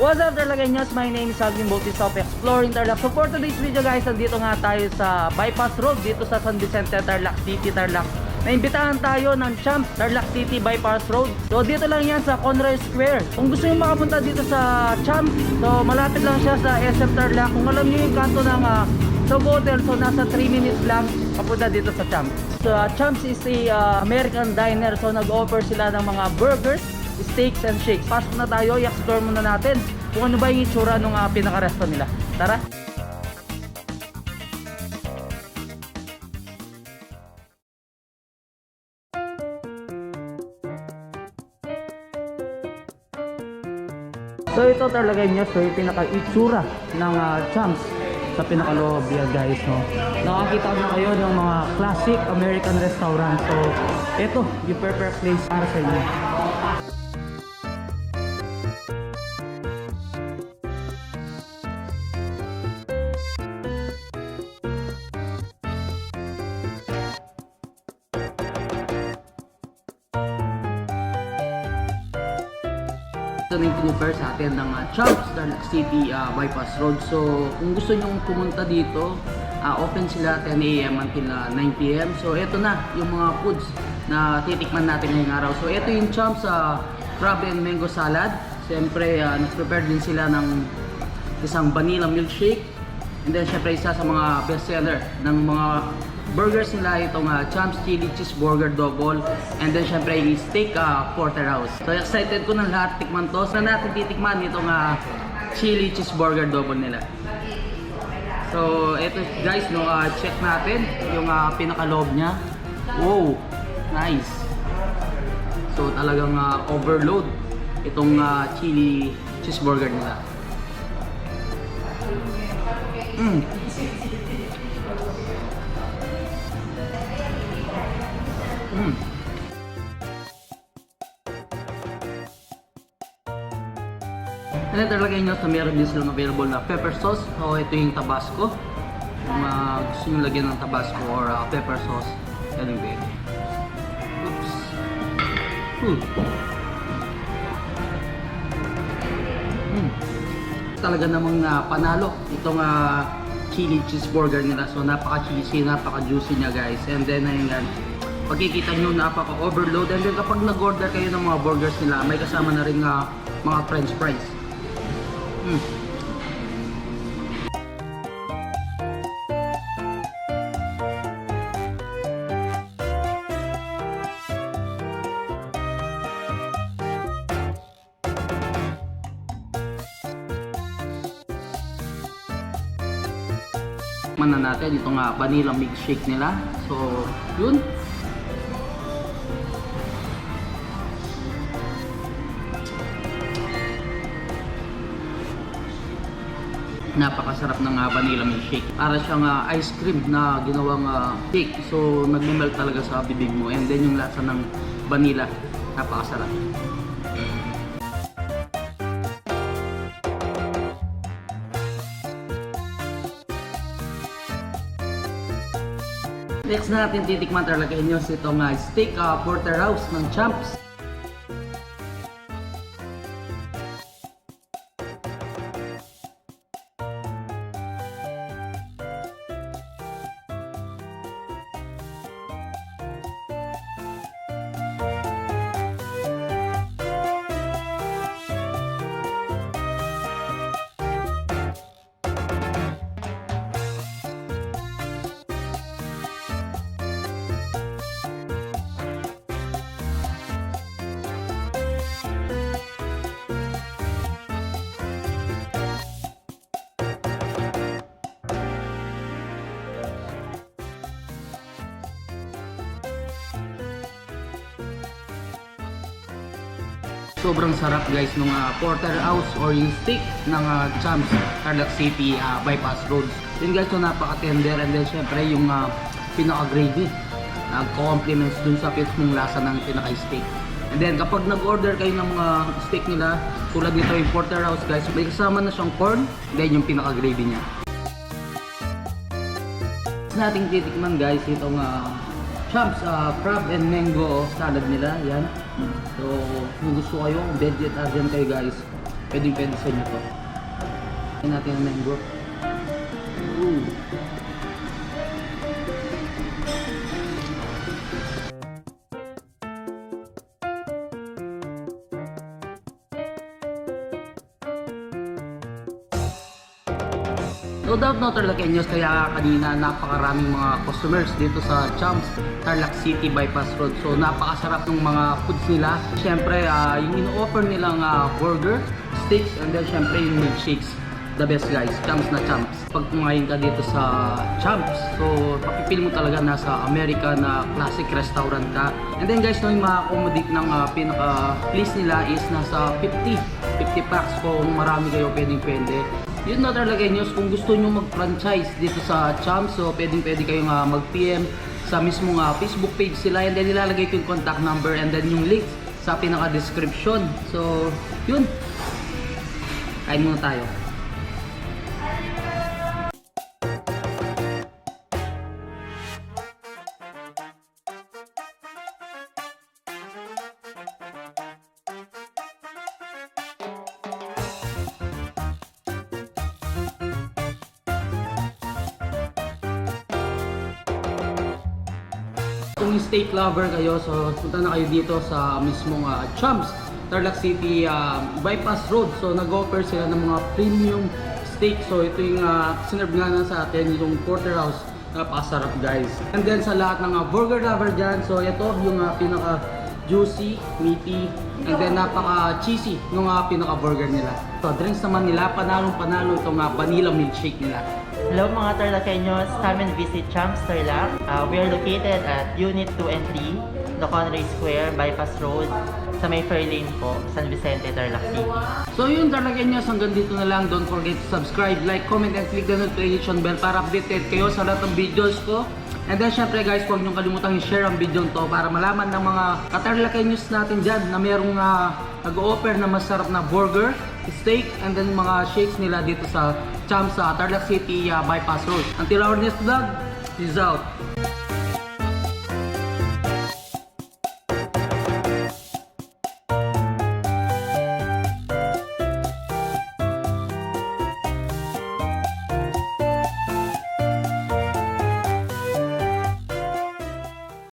What's up talaga guys, my name is Alvin Bautista of Exploring Tarlac. So for today's video guys, nandito nga tayo sa Bypass Road dito sa San Vicente, Tarlac City, Tarlac. Naimbitahan tayo ng Champs, Tarlac City Bypass Road. So dito lang yan sa Conroy Square. Kung gusto nyo makapunta dito sa Champs, so malapit lang siya sa SM Tarlac. Kung alam nyo yung kanto ng Sobotel, so nasa 3 minutes lang papunta dito sa Champs. So Champs is a American diner, so nag-offer sila ng mga burgers, steaks and shakes. Pasok na tayo, i-explore muna natin kung ano ba yung itsura ng pinaka-resto nila. Tara! So ito talaga nyo, so yung pinaka-itsura ng Champs sa pinakaloob yan guys, no? Nakakita na kayo ng mga classic American restaurant. So ito yung perfect place para sa inyo. Ito na yung pinupare sa atin ng Champs, Tarlac City Bypass Road. So kung gusto nyo pumunta dito, open sila 10 AM until 9 PM. So ito na yung mga foods na titikman natin ngayong araw. So ito yung Champs crab and mango salad. Siyempre nag-prepare din sila ng isang vanilla milkshake. And then siyempre isa sa mga best seller ng mga burgers nila, itong Champs Chili Cheeseburger Double, and then syempre yung steak porterhouse. So excited ko ng lahat tikman to. So natin titikman itong Chili Cheeseburger Double nila. So ito guys, no, check natin yung pinakaloob niya. Wow, nice. So talagang overload itong Chili Cheeseburger nila. And then talaga nyo, so meron din silang available na pepper sauce. So ito yung Tabasco. Kung gusto nyo lagyan ng Tabasco or pepper sauce, ganun din. Oops. Talaga namang panalo itong chili cheeseburger nila. So napaka-cheesy, napaka-juicy niya guys. And then ayun, pagkikita nyo, napaka-overload. And then kapag nag-order kayo ng mga burgers nila, may kasama na rin mga french fries. Tikman na natin itong vanilla milkshake nila. So, yun. Napakasarap ng vanilla milkshake. Para siyang ice cream na ginawang cake. So, nagme-melt talaga sa bibig mo. And then yung lasa ng vanilla, napakasarap. Next na natin titikman talaga inyo itong steak porterhouse ng Champs. Sobrang sarap guys nung porterhouse or yung steak ng Champs Tarlac City Bypass Road. Yun guys, so napaka-tender, and then syempre yung pinaka-gravy nag-complements dun sa mismong lasa ng pinaka-steak. And then kapag nag-order kayo ng mga steak nila, tulad nito yung porterhouse guys, may kasama na siyang corn, then yung pinaka-gravy niya. Nating titikman guys itong Champs crab and mango salad nila, yan. So kung gusto kayo, vegetarian kayo guys, pwede sa inyo to. Tingnan natin ang mango. Ooh. No doubt no Tarlaceños, kaya kanina napakaraming mga customers dito sa Champs, Tarlac City Bypass Road. So napakasarap ng mga foods nila. Siyempre yung ino-offer nilang burger, steaks, and then siyempre yung milkshakes. The best guys, Champs na Champs. Pag kumain ka dito sa Champs, so papipil mo talaga nasa America na classic restaurant ka. And then guys, no, yung ma-accommodate ng pinaka-place nila is nasa 50 packs. Kung marami kayo pwede. Yun na talaga news, kung gusto nyo mag-franchise dito sa Champs, so pwede kayong mag-PM sa mismong Facebook page sila, and then ilalagay ko yung contact number and then yung link sa pinaka-description. So, yun. Kain muna tayo. Kung steak lover kayo, so punta na kayo dito sa mismong Champs, Tarlac City Bypass Road. So nag-offer sila ng mga premium steak. So ito yung sinerve nga na sa atin, yung porterhouse. Napakasarap guys. And then sa lahat ng burger lover dyan, so ito yung pinaka juicy, meaty, and then napaka-cheesy yung pinaka-burger nila. So drinks naman nila, panalo itong vanilla milkshake nila. Hello mga Tarlaceños, come and visit Champs Tarlac. We are located at Unit 2 and 3, Loconray Square, Bypass Road, sa may Fairlane po, San Vicente, Tarlac City. So yun Tarlaceños, hanggang dito na lang. Don't forget to subscribe, like, comment, and click the notification bell para updated kayo sa lahat ng videos ko. And then syempre guys, huwag nyo kalimutang i-share ang video to para malaman ng mga Tarlaceños natin dyan na merong nag-o-offer na masarap na burger, steak, and then mga shakes nila dito sa Champs, Tarlac City Bypass Road. Until our next vlog, peace out!